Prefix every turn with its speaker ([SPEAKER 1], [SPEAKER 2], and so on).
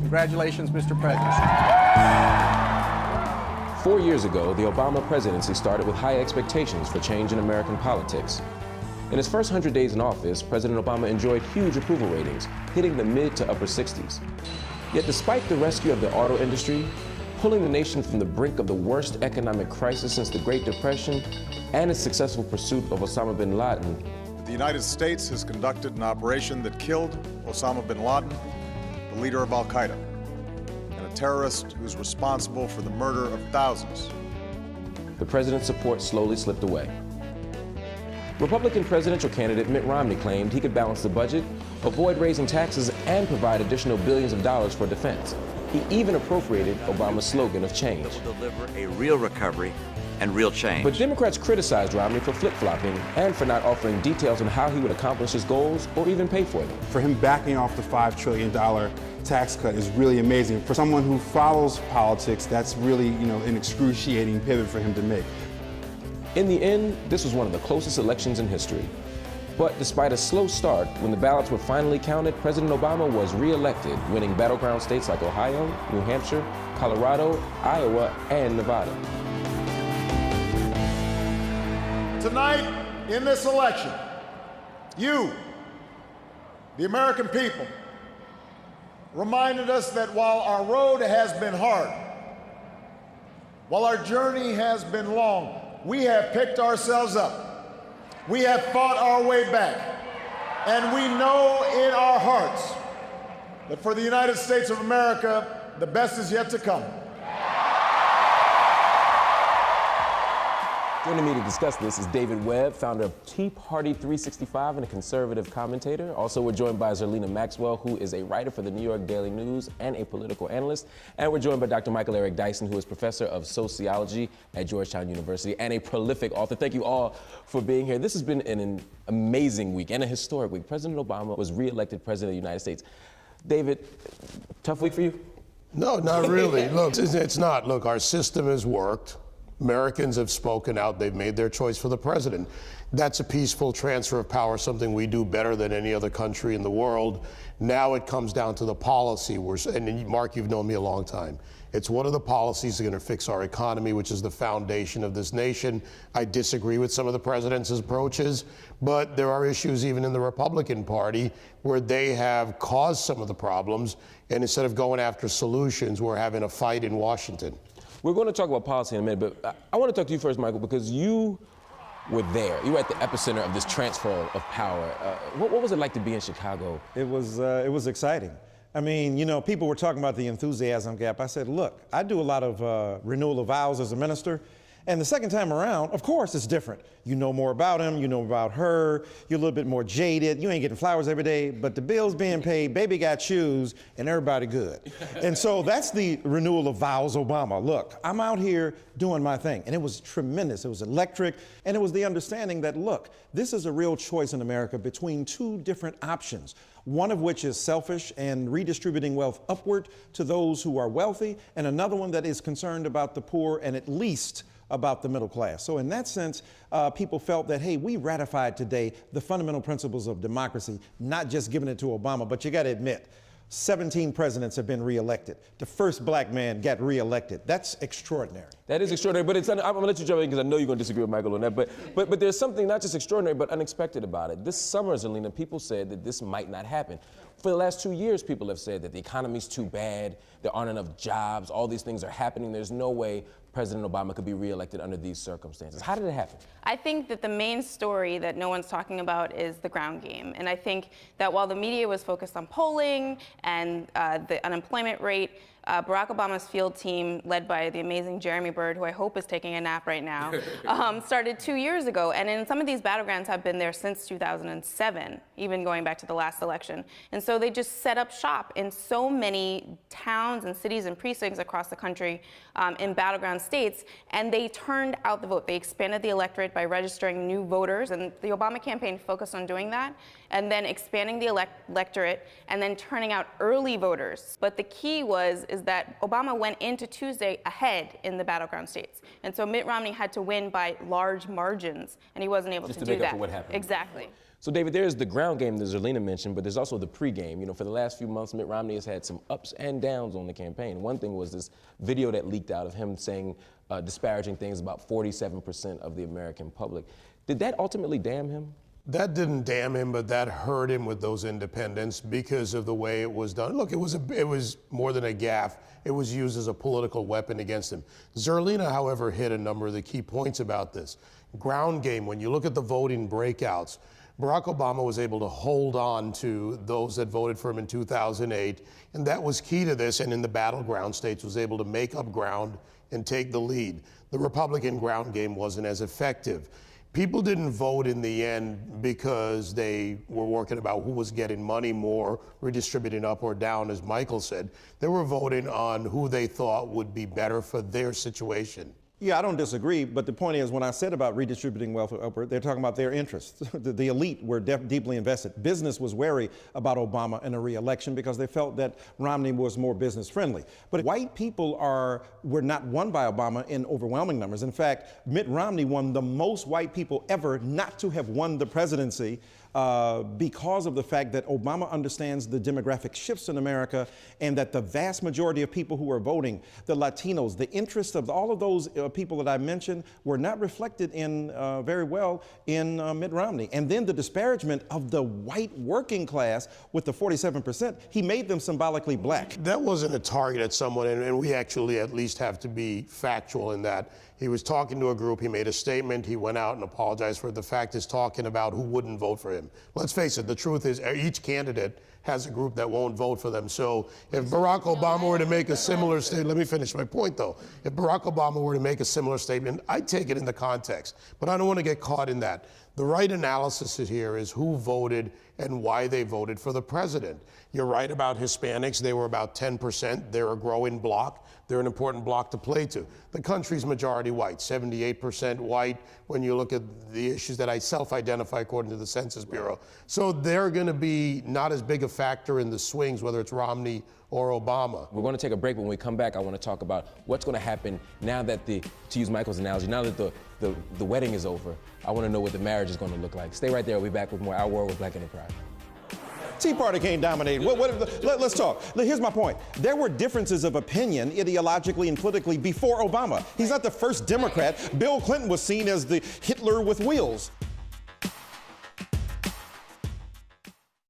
[SPEAKER 1] Congratulations, Mr. President.
[SPEAKER 2] 4 years ago, the Obama presidency started with high expectations for change in American politics. In his first 100 days in office, President Obama enjoyed huge approval ratings, hitting the mid to upper 60s. Yet despite the rescue of the auto industry, pulling the nation from the brink of the worst economic crisis since the Great Depression, and its successful pursuit of Osama bin Laden,
[SPEAKER 3] the United States has conducted an operation that killed Osama bin Laden, the leader of Al-Qaeda, and a terrorist who's responsible for the murder of thousands.
[SPEAKER 2] the president's support slowly slipped away. Republican presidential candidate Mitt Romney claimed he could balance the budget, avoid raising taxes, and provide additional billions of dollars for defense. He even appropriated Obama's slogan of change.
[SPEAKER 4] It will deliver a real recovery and real change.
[SPEAKER 2] But Democrats criticized Romney for flip-flopping and for not offering details on how he would accomplish his goals or even pay for them.
[SPEAKER 5] For him backing off the $5 trillion tax cut is really amazing. For someone who follows politics, that's really, an excruciating pivot for him to make.
[SPEAKER 2] In the end, this was one of the closest elections in history. But despite a slow start, when the ballots were finally counted, President Obama was re-elected, winning battleground states like Ohio, New Hampshire, Colorado, Iowa, and Nevada.
[SPEAKER 3] Tonight, in this election, you, the American people, reminded us that while our road has been hard, while our journey has been long, we have picked ourselves up. We have fought our way back. And we know in our hearts that for the United States of America, the best is yet to come.
[SPEAKER 2] Joining me to discuss this is David Webb, founder of Tea Party 365 and a conservative commentator. Also, we're joined by Zerlina Maxwell, who is a writer for the New York Daily News and a political analyst. And we're joined by Dr. Michael Eric Dyson, who is professor of sociology at Georgetown University and a prolific author. Thank you all for being here. This has been an amazing week and a historic week. President Obama was re-elected president of the United States. David, tough week for you?
[SPEAKER 6] No, not really. Look, it's not. Look, our system has worked. Americans have spoken out. They've made their choice for the president. That's a peaceful transfer of power, something we do better than any other country in the world. Now it comes down to the policy. And Mark, you've known me a long time. It's what are the policies that are going to fix our economy, which is the foundation of this nation. I disagree with some of the president's approaches, but there are issues even in the Republican Party where they have caused some of the problems. And instead of going after solutions, we're having a fight in Washington.
[SPEAKER 2] We're going to talk about policy in a minute, but I want to talk to you first, Michael, because you were there. You were at the epicenter of this transfer of power. What was it like to be in Chicago?
[SPEAKER 7] It was exciting. I mean, people were talking about the enthusiasm gap. I said, look, I do a lot of renewal of vows as a minister. And the second time around, of course, it's different. You know more about him, you know about her, you're a little bit more jaded, you ain't getting flowers every day, but the bill's being paid, baby got shoes, and everybody good. And so that's the renewal of vows Obama. Look, I'm out here doing my thing. And it was tremendous, it was electric, and it was the understanding that, look, this is a real choice in America between two different options. One of which is selfish and redistributing wealth upward to those who are wealthy, and another one that is concerned about the poor and at least about the middle class. So in that sense, people felt that, hey, we ratified today the fundamental principles of democracy, not just giving it to Obama, but you got to admit, 17 presidents have been reelected. The first black man got reelected. That's extraordinary. That is extraordinary, but I'm going to let you jump in because I know you're going to disagree with Michael on that, but there's something not just extraordinary, but unexpected about it. This summer, Zerlina, people said that this might not happen. For the last 2 years, people have said that the economy's too bad, there aren't enough jobs, all these things are happening, there's no way President Obama could be reelected under these circumstances. How did it happen?
[SPEAKER 8] I think that the main story that no one's talking about is the ground game. And I think that while the media was focused on polling and the unemployment rate, Barack Obama's field team, led by the amazing Jeremy Bird, who I hope is taking a nap right now, started 2 years ago. And in some of these battlegrounds have been there since 2007, even going back to the last election. And so they just set up shop in so many towns and cities and precincts across the country in battleground states, and they turned out the vote. They expanded the electorate by registering new voters, and the Obama campaign focused on doing that, and then expanding the electorate, and then turning out early voters. But the key is that Obama went into Tuesday ahead in the battleground states. And so Mitt Romney had to win by large margins, and he wasn't able to do that.
[SPEAKER 2] Just to make up for what happened.
[SPEAKER 8] Exactly.
[SPEAKER 2] So, David, there's the ground game that Zerlina mentioned, but there's also the pregame. You know, for the last few months, Mitt Romney has had some ups and downs on the campaign. One thing was this video that leaked out of him saying disparaging things about 47% of the American public. Did that ultimately damn him?
[SPEAKER 6] That didn't damn him, but that hurt him with those independents because of the way it was done. Look, it was more than a gaffe. It was used as a political weapon against him. Zerlina, however, hit a number of the key points about this. Ground game, when you look at the voting breakouts, Barack Obama was able to hold on to those that voted for him in 2008, and that was key to this, and in the battleground states was able to make up ground and take the lead. The Republican ground game wasn't as effective. People didn't vote in the end because they were working about who was getting money more, redistributing up or down, as Michael said. They were voting on who they thought would be better for their situation.
[SPEAKER 7] Yeah, I don't disagree, but the point is, when I said about redistributing wealth upward, they're talking about their interests. The elite were deeply invested. Business was wary about Obama and a re-election because they felt that Romney was more business friendly. But white people were not won by Obama in overwhelming numbers. In fact, Mitt Romney won the most white people ever not to have won the presidency because of the fact that Obama understands the demographic shifts in America and that the vast majority of people who are voting, the Latinos, the interests of all of those people that I mentioned were not reflected in very well in Mitt Romney. And then the disparagement of the white working class with the 47%, he made them symbolically black.
[SPEAKER 6] That wasn't a target at someone, and we actually at least have to be factual in that. He was talking to a group, he made a statement, he went out and apologized for it. The fact is talking about who wouldn't vote for him. Let's face it, the truth is each candidate has a group that won't vote for them. So if Barack Obama were to make a similar statement, let me finish my point though. If Barack Obama were to make a similar statement, I'd take it in the context, but I don't want to get caught in that. The right analysis here is who voted and why they voted for the president. You're right about Hispanics. They were about 10%. They're a growing bloc. They're an important bloc to play to. The country's majority white, 78% white when you look at the issues that I self-identify according to the Census Bureau. So they're going to be not as big a factor in the swings, whether it's Romney or Obama.
[SPEAKER 2] We're going to take a break. When we come back, I want to talk about what's going to happen now that to use Michael's analogy, now that the wedding is over. I want to know what the marriage is going to look like. Stay right there. We'll be back with more Our World with Black Enterprise.
[SPEAKER 7] Tea Party can't dominate. Let's talk. Here's my point. There were differences of opinion ideologically and politically before Obama. He's not the first Democrat. Bill Clinton was seen as the Hitler with wheels.